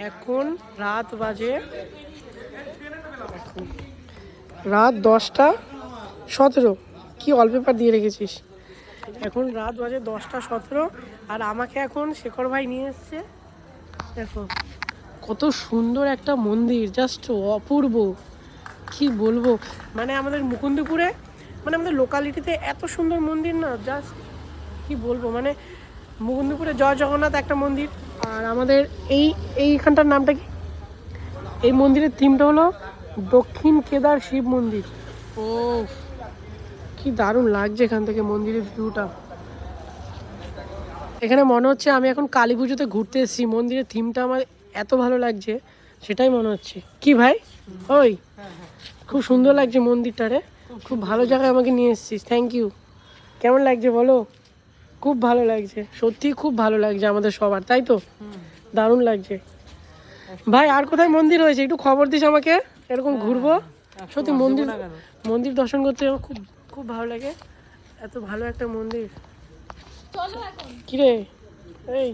এখন রাত বাজে রাত 10:17। কি ওয়ালপেপার দিয়ে রেখেছিস। এখন রাত বাজে 10:17 আর আমাকে এখন শেখর ভাই নিয়ে এসছে। দেখো কত সুন্দর একটা মন্দির, জাস্ট অপূর্ব, কি বলবো। মানে আমাদের মুকুন্দপুরে, মানে আমাদের লোকালিটিতে এত সুন্দর মন্দির না, জাস্ট কি বলবো। মানে মুকুন্দপুরে জয় জগন্নাথ একটা মন্দির, আর আমাদের এইখানটার নামটা কি, এই মন্দিরের থিমটা হলো দক্ষিণ কেদার শিব মন্দির। ও কি দারুণ লাগছে এখান থেকে মন্দিরের ভিউটা। এখানে মনে হচ্ছে আমি এখন কালী পুজোতে ঘুরতে এসেছি। মন্দিরের থিমটা আমার এত ভালো লাগছে, সেটাই মনে হচ্ছে। কি ভাই, ওই খুব সুন্দর লাগছে মন্দিরটারে, খুব ভালো জায়গায় আমাকে নিয়ে এসেছিস, থ্যাংক ইউ। কেমন লাগছে বলো? খুব ভালো লাগছে, সত্যি খুব ভালো লাগছে আমাদের সবার, তাই তো? দারুণ লাগছে ভাই। আর কোথায় মন্দির হয়েছে একটু খবর দিস আমাকে, এরকম ঘুরবো। সত্যি মন্দির মন্দির দর্শন করতে আমার খুব খুব ভালো লাগে, এত ভালো একটা মন্দির। কিরে এই